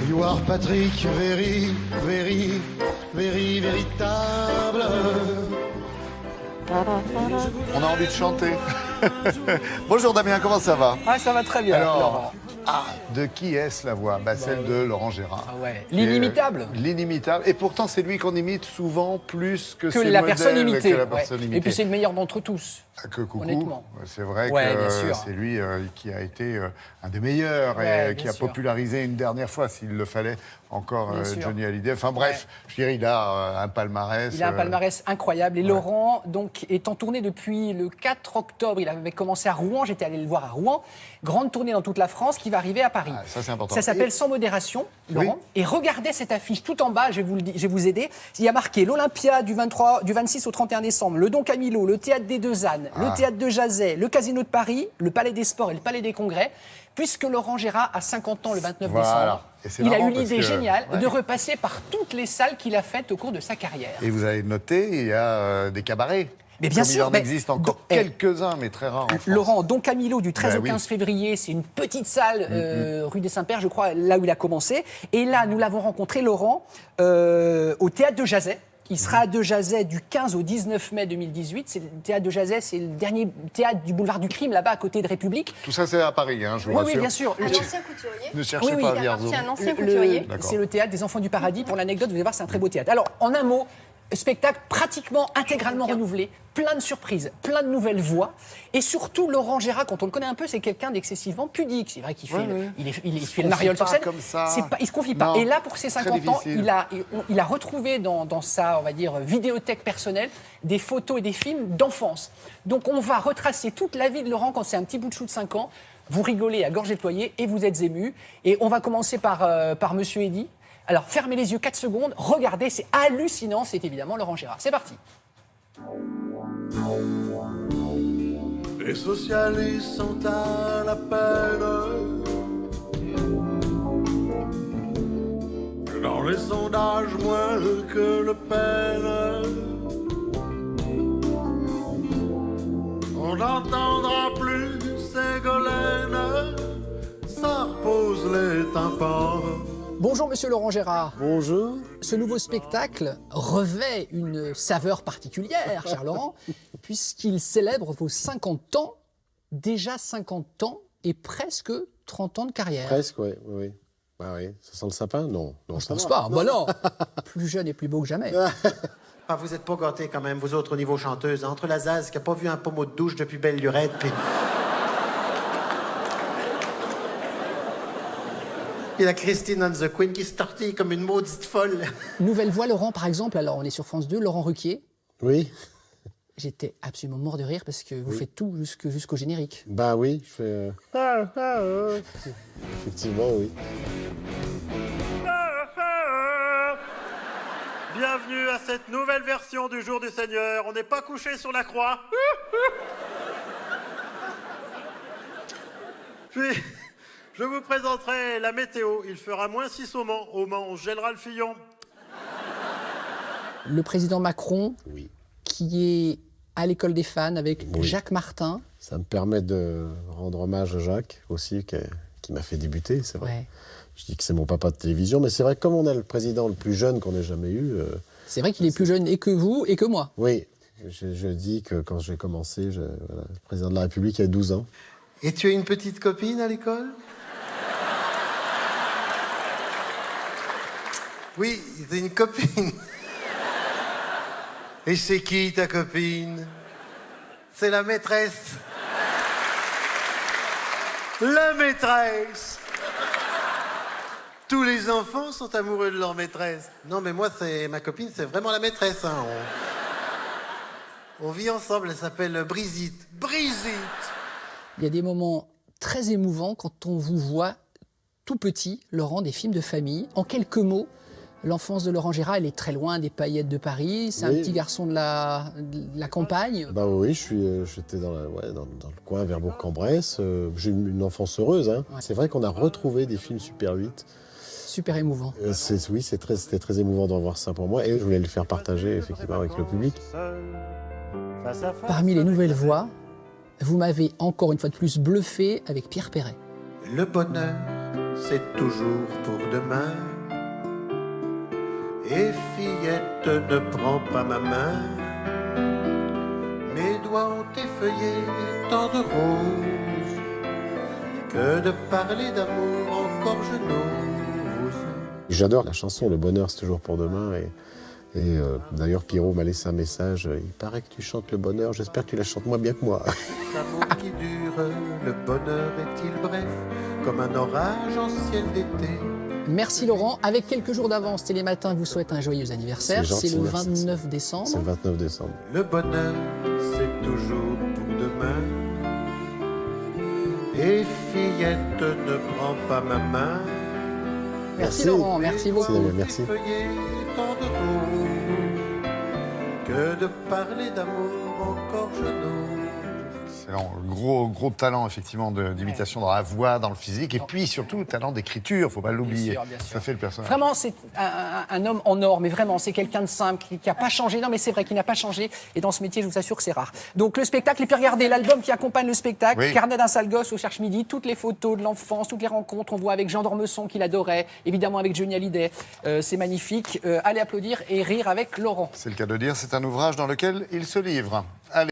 You are Patrick, very, very, very, véritable. On a envie de chanter. Bonjour Damien, comment ça va? Ah, ça va très bien, Laurent. De qui est-ce la voix? Celle de Laurent Gérard. Ah ouais, l'inimitable. L'inimitable. Et pourtant, c'est lui qu'on imite souvent plus que ses la modèles, personne imitée. que la personne imitée. Et puis c'est le meilleur d'entre tous. Que coucou. Honnêtement. C'est vrai Ouais, bien que sûr. c'est lui qui a été un des meilleurs Ouais, et qui bien a sûr. popularisé une dernière fois, s'il le fallait, encore Bien sûr. Johnny Hallyday. Enfin bref, je dirais, il a un palmarès. Il a un palmarès incroyable. Et Laurent, donc, est en tournée depuis le 4 octobre. Il avait commencé à Rouen. J'étais allé le voir à Rouen. Grande tournée dans toute la France qui va arriver à Paris. Ça, c'est important. Ça s'appelle Sans modération, Laurent. Oui. Et regardez cette affiche tout en bas. Je vais vous aider. Il y a marqué l'Olympia du 26 au 31 décembre, le Don Camillo, le Théâtre des Deux Ânes, le Théâtre de Jazet, le Casino de Paris, le Palais des Sports et le Palais des Congrès. Puisque Laurent Gérard a 50 ans le 29 décembre, Et c'est il a marrant eu l'idée parce que- géniale ouais. de repasser par toutes les salles qu'il a faites au cours de sa carrière. Et vous avez noté, il y a des cabarets. Mais bien Comme sûr, il en mais- existe encore quelques-uns, mais très rares en France. Laurent, Don Camillo, du 13 Ben au oui. 15 février, c'est une petite salle rue des Saints-Pères, je crois, là où il a commencé. Et là, nous l'avons rencontré, Laurent, au Théâtre de Jazet. Il sera à De Jazet du 15 au 19 mai 2018. C'est le Théâtre de Jazet, c'est le dernier théâtre du boulevard du Crime, là-bas, à côté de République. Tout ça, c'est à Paris, hein, je vous Oui, rassure. bien sûr. Un ancien couturier. Ne cherchez Oui, oui, pas à Il dire appartient à un ancien Le- couturier. D'accord. C'est le Théâtre des Enfants du Paradis. Pour l'anecdote, vous allez voir, c'est un très beau théâtre. Alors, en un mot, spectacle pratiquement intégralement renouvelé, plein de surprises, plein de nouvelles voix. Et surtout, Laurent Gérard, quand on le connaît un peu, c'est quelqu'un d'excessivement pudique. C'est vrai qu'il fait, il fait le mariole sur pas scène. comme ça. Il se confie pas. Non, Et là, pour ses très 50 ans, difficile. il a retrouvé dans sa, on va dire, vidéothèque personnelle des photos et des films d'enfance. Donc, on va retracer toute la vie de Laurent quand c'est un petit bout de chou de 5 ans. Vous rigolez à gorge déployée et vous êtes ému. Et on va commencer par Monsieur Eddy. Alors, fermez les yeux 4 secondes, regardez, c'est hallucinant, c'est évidemment Laurent Gérard. C'est parti. Les socialistes sont à la peine. Dans les sondages, moins que Le Pen. On n'entendra plus Ségolène. Ça repose les tympans. Bonjour Monsieur Laurent Gérard. Bonjour. Ce nouveau spectacle revêt une saveur particulière, cher Laurent, puisqu'il célèbre vos 50 ans, déjà 50 ans et presque 30 ans de carrière. Presque, oui. Oui. Bah oui. Ça sent le sapin? Non. Non, Je ça pense va. pas. Bah non. Plus jeune et plus beau que jamais. Ah, vous êtes pas gâtés quand même, vous autres, au niveau chanteuse. Entre la Zaz, qui a pas vu un pommeau de douche depuis belle lurette, puis... Et la Christine and the Queen qui se tortille comme une maudite folle. Nouvelle voix, Laurent, par exemple. Alors, on est sur France 2, Laurent Ruquier. Oui. J'étais absolument mort de rire parce que vous faites tout jusqu'au générique. Bah oui, je fais... Effectivement, oui. Bienvenue à cette nouvelle version du Jour du Seigneur. On n'est pas couché sur la croix. Puis, je vous présenterai la météo. Il fera -6 au Mans. Au Mans, on se gèlera le Fillon. Le président Macron, Oui. qui est à l'école des fans avec Jacques Martin. Ça me permet de rendre hommage à Jacques aussi, qui m'a fait débuter, c'est vrai. Ouais. Je dis que c'est mon papa de télévision, mais c'est vrai que comme on a le président le plus jeune qu'on ait jamais eu... C'est vrai qu'il est plus jeune et que vous et que moi. Oui, je dis que quand j'ai commencé, le président de la République a 12 ans. Et tu as une petite copine à l'école? Oui, c'est une copine. Et c'est qui ta copine? C'est la maîtresse. La maîtresse. Tous les enfants sont amoureux de leur maîtresse. Non, mais moi, c'est ma copine, c'est vraiment la maîtresse. Hein. On vit ensemble, elle s'appelle Brigitte. Brigitte! Il y a des moments très émouvants quand on vous voit tout petit, Laurent, des films de famille. En quelques mots, l'enfance de Laurent Gérard, elle est très loin des paillettes de Paris. C'est un Oui. petit garçon de la campagne. Bah oui, j'étais dans le coin vers Bourg-en-Bresse. J'ai eu une enfance heureuse. Hein. Ouais. C'est vrai qu'on a retrouvé des films Super 8. Super émouvant. C'était très émouvant d'en voir ça pour moi. Et je voulais le faire partager effectivement avec le public. Parmi les nouvelles voix, vous m'avez encore une fois de plus bluffé avec Pierre Perret. Le bonheur c'est toujours pour demain. Et fillette, ne prends pas ma main. Mes doigts ont effeuillé tant de roses que de parler d'amour encore je n'ose. J'adore la chanson Le bonheur c'est toujours pour demain et d'ailleurs Pierrot m'a laissé un message, il paraît que tu chantes le bonheur, j'espère que tu la chantes moins bien que moi. L'amour qui dure, le bonheur est-il bref, comme un orage en ciel d'été. Merci Laurent. Avec quelques jours d'avance, Télématin vous souhaite un joyeux anniversaire. C'est gentil, C'est le merci. 29 décembre. C'est le 29 décembre. Le bonheur, c'est toujours pour demain. Et fillette, ne prends pas ma main. Merci Merci. Laurent, merci beaucoup. Merci. Effeuillé tant de roses que de parler d'amour encore je n'ose. Excellent. Gros talent, effectivement, d'imitation dans la voix, dans le physique. Et puis, surtout, talent d'écriture, faut pas l'oublier. Bien sûr. Ça fait le personnage. Vraiment, c'est un homme en or, mais vraiment, c'est quelqu'un de simple, qui n'a pas changé. Non, mais c'est vrai qu'il n'a pas changé. Et dans ce métier, je vous assure que c'est rare. Donc, le spectacle, et puis regardez l'album qui accompagne le spectacle, Oui. Carnet d'un sale gosse au Cherche Midi, toutes les photos de l'enfance, toutes les rencontres. On voit avec Jean d'Ormesson, qu'il adorait, évidemment avec Johnny Hallyday. C'est magnifique. Allez applaudir et rire avec Laurent. C'est le cas de dire, c'est un ouvrage dans lequel il se livre. Allez.